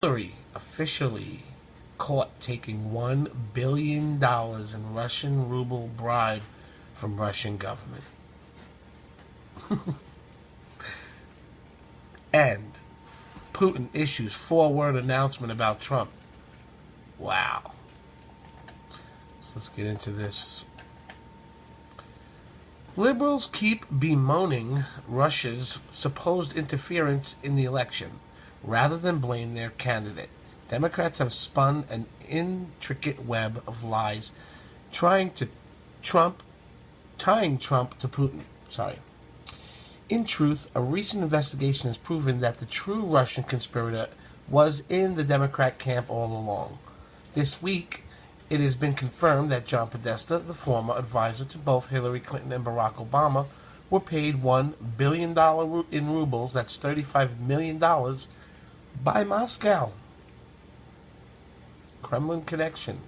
Hillary officially caught taking $1 billion in Russian ruble bribe from Russian government. And Putin issues 4-word announcement about Trump. Wow. So let's get into this. Liberals keep bemoaning Russia's supposed interference in the election rather than blame their candidate. Democrats have spun an intricate web of lies tying Trump to Putin. In truth, a recent investigation has proven that the true Russian conspirator was in the Democrat camp all along. This week, it has been confirmed that John Podesta, the former advisor to both Hillary Clinton and Barack Obama, were paid $1 billion in rubles, that's $35 million, by Moscow. Kremlin connection.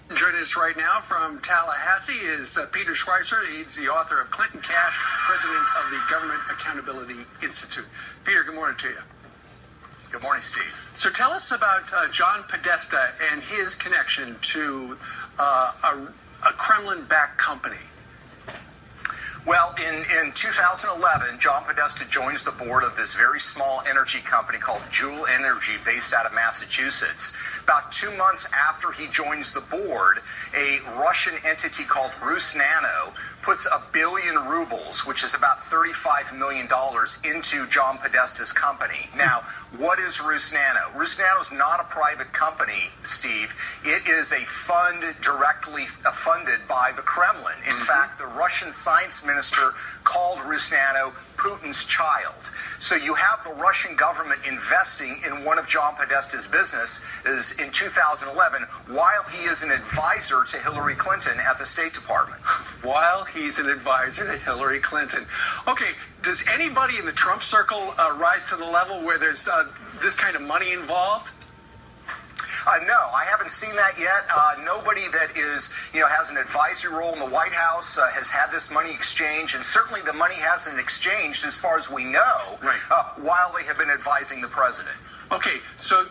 Joining us right now from Tallahassee is Peter Schweitzer. He's the author of Clinton Cash, president of the Government Accountability Institute. Peter, good morning to you. Good morning, Steve. So tell us about John Podesta and his connection to a Kremlin-backed company. Well, in 2011, John Podesta joins the board of this very small energy company called Juul Energy, based out of Massachusetts. About 2 months after he joins the board, a Russian entity called Rusnano puts 1 billion rubles, which is about $35 million, into John Podesta's company. Now, what is Rusnano? Rusnano is not a private company, Steve. It is a fund directly funded by the Kremlin. In fact, the Russian science minister called Rusnano Putin's child. So you have the Russian government investing in one of John Podesta's businesses in 2011 while he is an advisor to Hillary Clinton at the State Department. While he's an advisor to Hillary Clinton. Okay, does anybody in the Trump circle rise to the level where there's this kind of money involved? No, I haven't seen that yet. Nobody that has an advisory role in the White House has had this money exchanged, and certainly the money hasn't exchanged, as far as we know, while they have been advising the president. Okay, so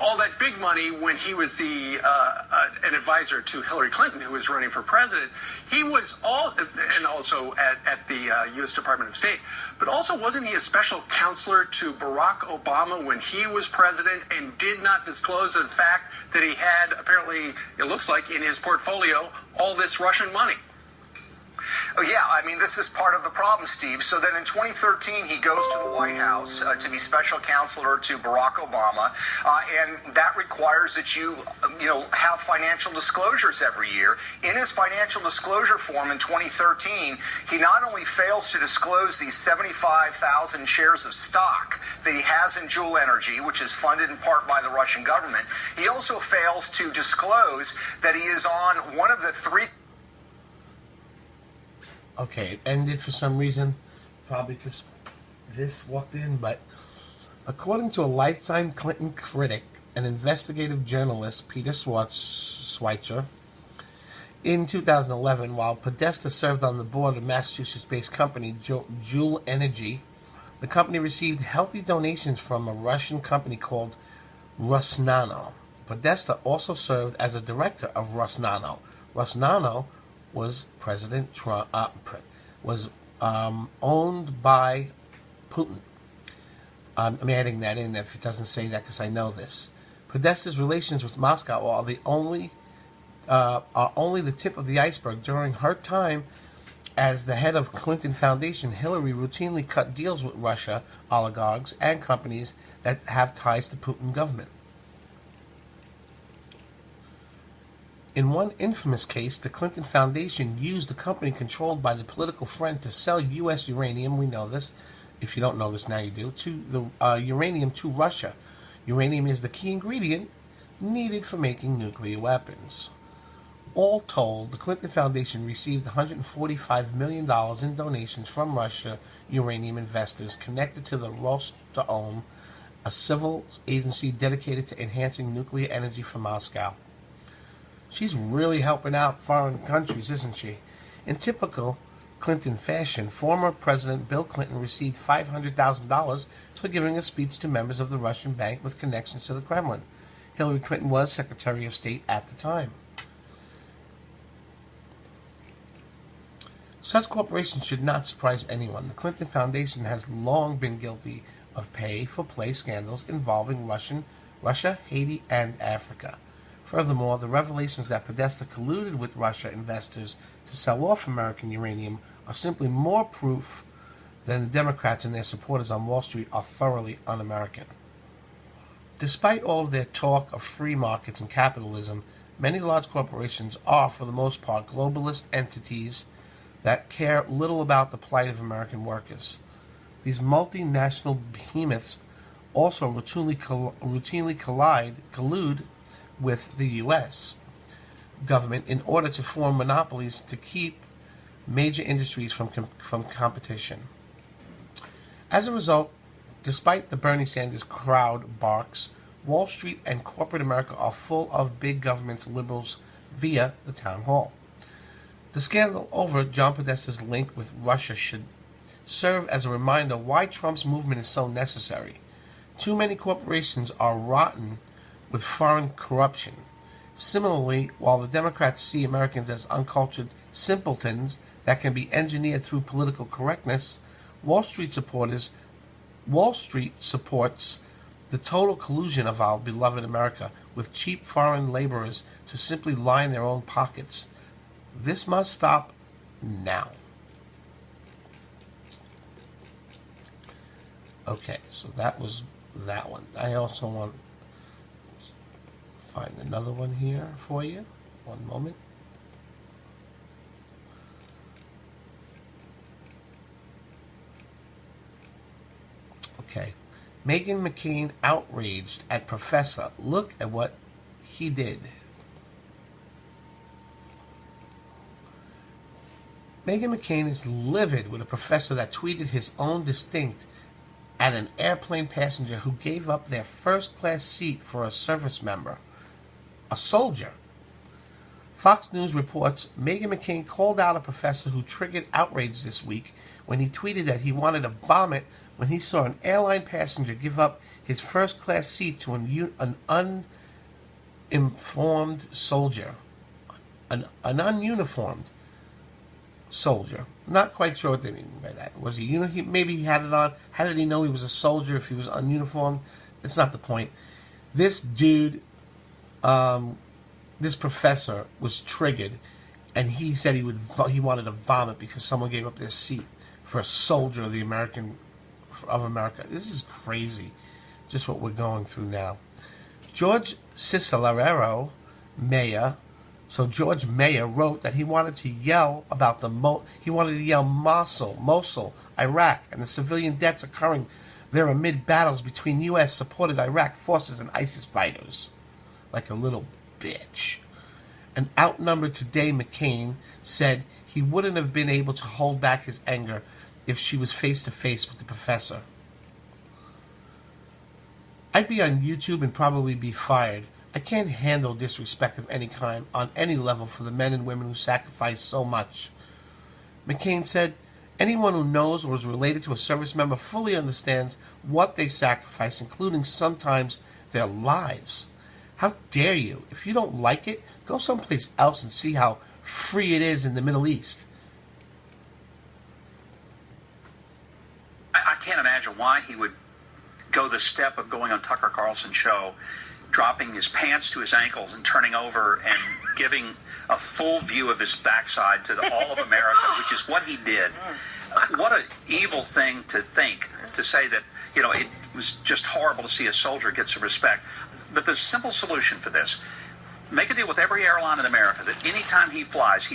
all that big money when he was an advisor to Hillary Clinton, who was running for president, he was and also at the U.S. Department of State, but also wasn't he a special counselor to Barack Obama when he was president and did not disclose the fact that he had, apparently, it looks like, in his portfolio, all this Russian money? Oh, yeah, I mean, this is part of the problem, Steve. So then in 2013, he goes to the White House to be special counselor to Barack Obama, and that requires that you have financial disclosures every year. In his financial disclosure form in 2013, he not only fails to disclose these 75,000 shares of stock that he has in Juul Energy, which is funded in part by the Russian government, he also fails to disclose that he is on one of the 3... Okay, it ended for some reason, probably because this walked in, but according to a lifetime Clinton critic and investigative journalist, Peter Schweitzer, in 2011, while Podesta served on the board of Massachusetts-based company Juul Energy, the company received healthy donations from a Russian company called Rusnano. Podesta also served as a director of Rusnano. Rusnano was President Trump owned by Putin. I'm adding that in if it doesn't say that because I know this. Podesta's relations with Moscow are only the tip of the iceberg. During her time as the head of Clinton Foundation, Hillary routinely cut deals with Russia oligarchs and companies that have ties to Putin government. In one infamous case, the Clinton Foundation used a company controlled by the political friend to sell U.S. uranium, we know this, if you don't know this now you do, to the uranium to Russia. Uranium is the key ingredient needed for making nuclear weapons. All told, the Clinton Foundation received $145 million in donations from Russia uranium investors connected to the Rosatom, a civil agency dedicated to enhancing nuclear energy for Moscow. She's really helping out foreign countries, isn't she? In typical Clinton fashion, former President Bill Clinton received $500,000 for giving a speech to members of the Russian bank with connections to the Kremlin. Hillary Clinton was Secretary of State at the time. Such corporations should not surprise anyone. The Clinton Foundation has long been guilty of pay-for-play scandals involving Russia, Haiti, and Africa. Furthermore, the revelations that Podesta colluded with Russia investors to sell off American uranium are simply more proof than the Democrats and their supporters on Wall Street are thoroughly un-American. Despite all of their talk of free markets and capitalism, many large corporations are, for the most part, globalist entities that care little about the plight of American workers. These multinational behemoths also routinely collude with the U.S. government in order to form monopolies to keep major industries from competition. As a result, despite the Bernie Sanders crowd barks, Wall Street and corporate America are full of big government's liberals via the town hall. The scandal over John Podesta's link with Russia should serve as a reminder why Trump's movement is so necessary. Too many corporations are rotten with foreign corruption. Similarly, while the Democrats see Americans as uncultured simpletons that can be engineered through political correctness, Wall Street supports the total collusion of our beloved America with cheap foreign laborers to simply line their own pockets. This must stop now. Okay, so that was that one. I also want to find another one here for you. One moment. Okay. Meghan McCain outraged at professor. Look at what he did. Meghan McCain is livid with a professor that tweeted his own distinct at an airplane passenger who gave up their first-class seat for a service member, a soldier. Fox News reports Meghan McCain called out a professor who triggered outrage this week when he tweeted that he wanted to vomit when he saw an airline passenger give up his first-class seat to an uninformed soldier. An ununiformed soldier. Not quite sure what they mean by that. Was he maybe he had it on? How did he know he was a soldier if he was ununiformed? That's not the point. This dude, this professor was triggered, and he said he wanted to vomit because someone gave up their seat for a soldier of America. This is crazy, just what we're going through now. George Cicerero, mayor. So George Mayer wrote that he wanted to yell about Mosul, Iraq, and the civilian deaths occurring there amid battles between U.S.-supported Iraq forces and ISIS fighters. Like a little bitch. An outnumbered today McCain said he wouldn't have been able to hold back his anger if she was face-to-face with the professor. I'd be on YouTube and probably be fired. I can't handle disrespect of any kind on any level for the men and women who sacrifice so much. McCain said, anyone who knows or is related to a service member fully understands what they sacrifice, including sometimes their lives. How dare you? If you don't like it, go someplace else and see how free it is in the Middle East. I can't imagine why he would go the step of going on Tucker Carlson's show, dropping his pants to his ankles and turning over and giving a full view of his backside to all of America, which is what he did. What an evil thing to think, to say that, it was just horrible to see a soldier get some respect. But the simple solution for this, make a deal with every airline in America that anytime he flies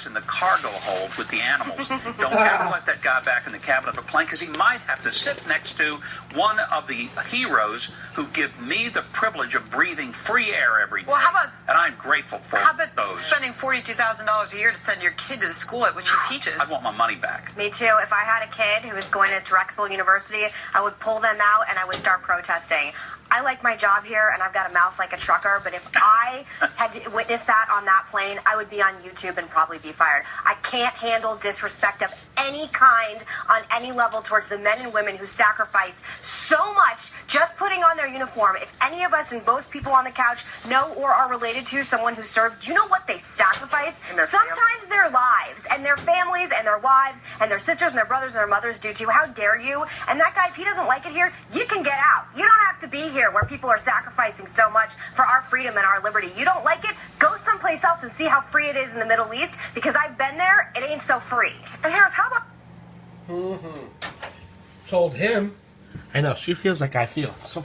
in the cargo hold with the animals. Don't ever let that guy back in the cabin of a plane, because he might have to sit next to one of the heroes who give me the privilege of breathing free air every day. Well, how about, and I'm grateful for how about those. Spending $42,000 a year to send your kid to the school at which he teaches? I want my money back. Me too. If I had a kid who was going to Drexel University, I would pull them out and I would start protesting. I like my job here, and I've got a mouth like a trucker, but if I had witnessed that on that plane, I would be on YouTube and probably be fired. I can't handle disrespect of any kind on any level towards the men and women who sacrifice so much just putting on their uniform. If any of us and most people on the couch know or are related to someone who served, do you know what they sacrifice? Sometimes their lives and their families and their wives and their sisters and their brothers and their mothers do too. How dare you? And that guy, if he doesn't like it here, you can get out. You don't have to be here where people are sacrificing so much for our freedom and our liberty. You don't like it? Go someplace else and see how free it is in the Middle East, because I've been there. It ain't so free. And Harris, how about... Told him. I know, she feels like I feel. So